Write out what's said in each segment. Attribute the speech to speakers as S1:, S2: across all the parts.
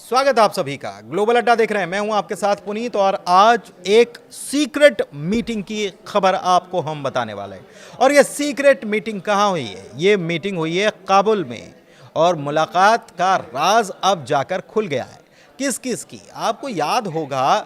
S1: स्वागत है आप सभी का। ग्लोबल अड्डा देख रहे हैं, मैं हूं आपके साथ पुनीत और आज एक सीक्रेट मीटिंग की खबर आपको हम बताने वाले हैं। और ये सीक्रेट मीटिंग कहाँ हुई है? ये मीटिंग हुई है काबुल में और मुलाकात का राज अब जाकर खुल गया है। किस किस की? आपको याद होगा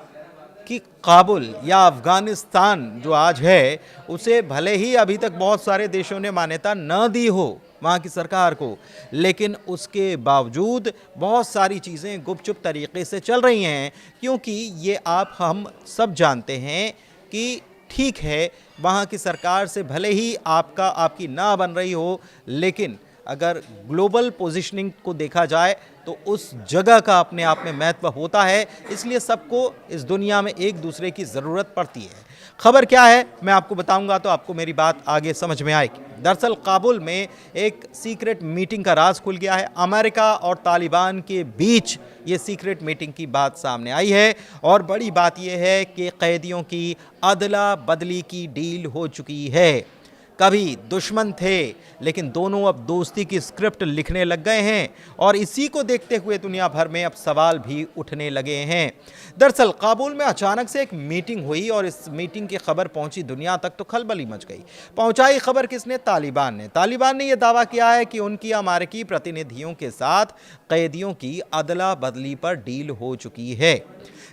S1: कि काबुल या अफ़गानिस्तान जो आज है उसे भले ही अभी तक बहुत सारे देशों ने मान्यता न दी हो वहाँ की सरकार को, लेकिन उसके बावजूद बहुत सारी चीज़ें गुपचुप तरीके से चल रही हैं, क्योंकि ये आप हम सब जानते हैं कि ठीक है, वहाँ की सरकार से भले ही आपकी ना बन रही हो, लेकिन अगर ग्लोबल पोजीशनिंग को देखा जाए तो उस जगह का अपने आप में महत्व होता है, इसलिए सबको इस दुनिया में एक दूसरे की ज़रूरत पड़ती है। खबर क्या है मैं आपको बताऊंगा तो आपको मेरी बात आगे समझ में आएगी। दरअसल काबुल में एक सीक्रेट मीटिंग का राज खुल गया है। अमेरिका और तालिबान के बीच ये सीक्रेट मीटिंग की बात सामने आई है और बड़ी बात यह है कि कैदियों की अदला बदली की डील हो चुकी है। कभी दुश्मन थे, लेकिन दोनों अब दोस्ती की स्क्रिप्ट लिखने लग गए हैं और इसी को देखते हुए दुनिया भर में अब सवाल भी उठने लगे हैं। दरअसल काबुल में अचानक से एक मीटिंग हुई और इस मीटिंग की खबर पहुंची दुनिया तक तो खलबली मच गई। पहुंचाई खबर किसने? तालिबान ने। तालिबान ने यह दावा किया है कि उनकी अमेरिकी प्रतिनिधियों के साथ कैदियों की अदला बदली पर डील हो चुकी है।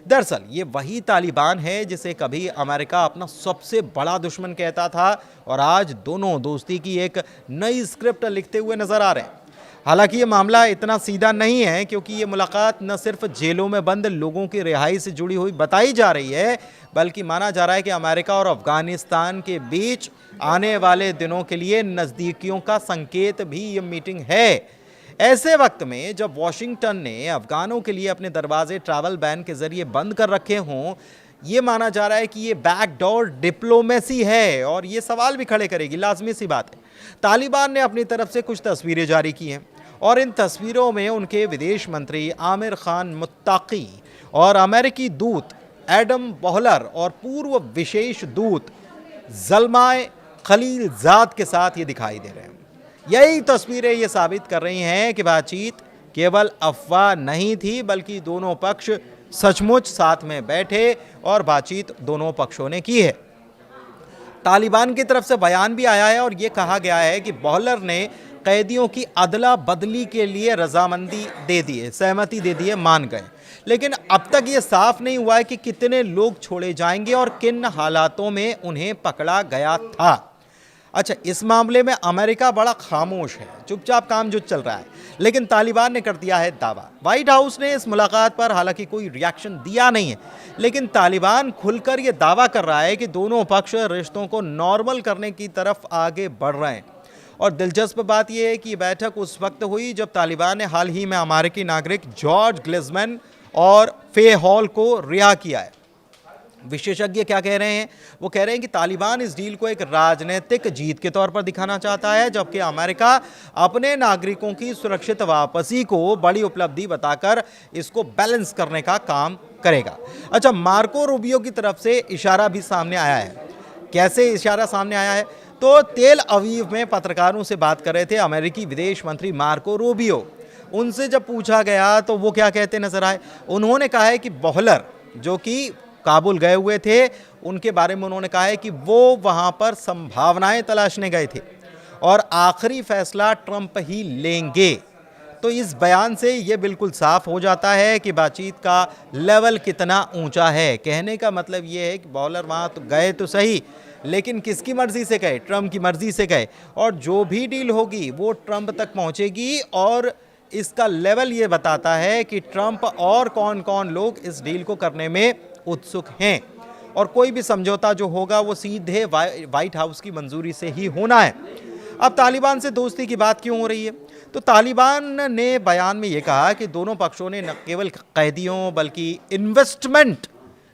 S1: दरअसल ये वही तालिबान है जिसे कभी अमेरिका अपना सबसे बड़ा दुश्मन कहता था और आज दोनों दोस्ती की एक नई स्क्रिप्ट लिखते हुए नजर आ रहे हैं। हालांकि ये मामला इतना सीधा नहीं है, क्योंकि ये मुलाकात न सिर्फ जेलों में बंद लोगों की रिहाई से जुड़ी हुई बताई जा रही है, बल्कि माना जा रहा है कि अमेरिका और अफगानिस्तान के बीच आने वाले दिनों के लिए नज़दीकियों का संकेत भी ये मीटिंग है। ऐसे वक्त में जब वॉशिंगटन ने अफगानों के लिए अपने दरवाजे ट्रैवल बैन के जरिए बंद कर रखे हों, ये माना जा रहा है कि ये बैकडोर डिप्लोमेसी है और ये सवाल भी खड़े करेगी, लाजमी सी बात है। तालिबान ने अपनी तरफ से कुछ तस्वीरें जारी की हैं और इन तस्वीरों में उनके विदेश मंत्री आमिर खान मुत्ताकी और अमेरिकी दूत एडम बोहलर और पूर्व विशेष दूत जल्माए खलीलजाद के साथ ये दिखाई दे रहे हैं। यही तस्वीरें ये साबित कर रही हैं कि बातचीत केवल अफवाह नहीं थी, बल्कि दोनों पक्ष सचमुच साथ में बैठे और बातचीत दोनों पक्षों ने की है। तालिबान की तरफ से बयान भी आया है और ये कहा गया है कि बोहलर ने कैदियों की अदला बदली के लिए रजामंदी दे दी है, सहमति दे दी है, मान गए। लेकिन अब तक ये साफ नहीं हुआ है कि कितने लोग छोड़े जाएंगे और किन हालातों में उन्हें पकड़ा गया था। अच्छा, इस मामले में अमेरिका बड़ा खामोश है, चुपचाप काम जो चल रहा है, लेकिन तालिबान ने कर दिया है दावा। व्हाइट हाउस ने इस मुलाकात पर हालांकि कोई रिएक्शन दिया नहीं है, लेकिन तालिबान खुलकर यह दावा कर रहा है कि दोनों पक्ष रिश्तों को नॉर्मल करने की तरफ आगे बढ़ रहे हैं। और दिलचस्प बात यह है कि बैठक उस वक्त हुई जब तालिबान ने हाल ही में अमेरिकी नागरिक जॉर्ज ग्लिजमैन और फे हॉल को रिहा किया है। विशेषज्ञ क्या कह रहे हैं? वो कह रहे हैं कि तालिबान इस डील को एक राजनीतिक जीत के तौर पर दिखाना चाहता है, जबकि अमेरिका अपने नागरिकों की सुरक्षित वापसी को बड़ी उपलब्धि बताकर इसको बैलेंस करने का काम करेगा। अच्छा, मार्को रूबियो की तरफ से इशारा भी सामने आया है। कैसे इशारा सामने आया है? तो तेल अवीव में पत्रकारों से बात कर रहे थे अमेरिकी विदेश मंत्री मार्को रूबियो। उनसे जब पूछा गया तो वो क्या कहते नजर आए? उन्होंने कहा है कि बोहलर जो कि काबुल गए हुए थे, उनके बारे में उन्होंने कहा है कि वो वहां पर संभावनाएं तलाशने गए थे और आखिरी फैसला ट्रंप ही लेंगे। तो इस बयान से ये बिल्कुल साफ हो जाता है कि बातचीत का लेवल कितना ऊंचा है। कहने का मतलब ये है कि बॉलर वहां तो गए तो सही, लेकिन किसकी मर्जी से गए? ट्रंप की मर्जी से गए, और जो भी डील होगी वो ट्रंप तक पहुंचेगी। और इसका लेवल ये बताता है कि ट्रंप और कौन कौन लोग इस डील को करने में उत्सुक हैं, और कोई भी समझौता जो होगा वो सीधे व्हाइट हाउस की मंजूरी से ही होना है। अब तालिबान से दोस्ती की बात क्यों हो रही है? तो तालिबान ने बयान में ये कहा कि दोनों पक्षों ने न केवल कैदियों बल्कि इन्वेस्टमेंट,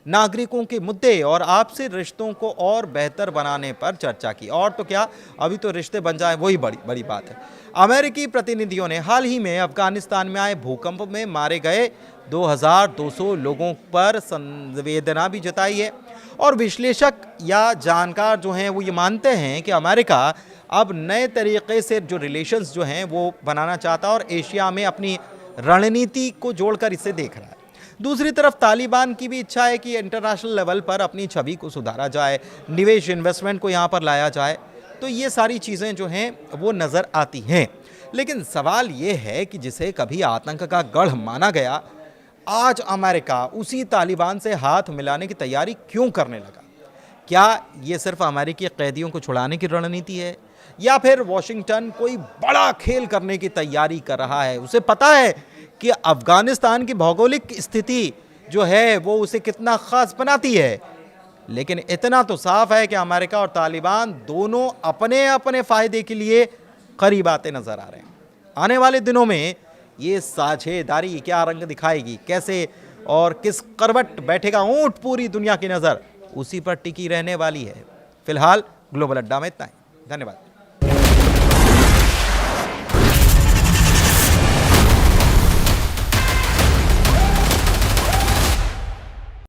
S1: नागरिकों के मुद्दे और आपसी रिश्तों को और बेहतर बनाने पर चर्चा की। और तो क्या, अभी तो रिश्ते बन जाए वही बड़ी बड़ी बात है। अमेरिकी प्रतिनिधियों ने हाल ही में अफगानिस्तान में आए भूकंप में मारे गए 2200 लोगों पर संवेदना भी जताई है और विश्लेषक या जानकार जो हैं वो ये मानते हैं कि अमेरिका अब नए तरीके से जो रिलेशंस जो हैं वो बनाना चाहता है और एशिया में अपनी रणनीति को जोड़कर इसे देख रहा है। दूसरी तरफ तालिबान की भी इच्छा है कि इंटरनेशनल लेवल पर अपनी छवि को सुधारा जाए, निवेश इन्वेस्टमेंट को यहाँ पर लाया जाए। तो ये सारी चीज़ें जो हैं वो नज़र आती हैं। लेकिन सवाल ये है कि जिसे कभी आतंक का गढ़ माना गया, आज अमेरिका उसी तालिबान से हाथ मिलाने की तैयारी क्यों करने लगा? क्या ये सिर्फ अमेरिकी कैदियों को छुड़ाने की रणनीति है, या फिर वॉशिंगटन कोई बड़ा खेल करने की तैयारी कर रहा है? उसे पता है कि अफगानिस्तान की भौगोलिक स्थिति जो है वो उसे कितना खास बनाती है। लेकिन इतना तो साफ है कि अमेरिका और तालिबान दोनों अपने अपने फायदे के लिए करीब आते नजर आ रहे हैं। आने वाले दिनों में ये साझेदारी क्या रंग दिखाएगी, कैसे और किस करवट बैठेगा ऊंट, पूरी दुनिया की नज़र उसी पर टिकी रहने वाली है। फिलहाल ग्लोबल अड्डा में इतना ही। धन्यवाद।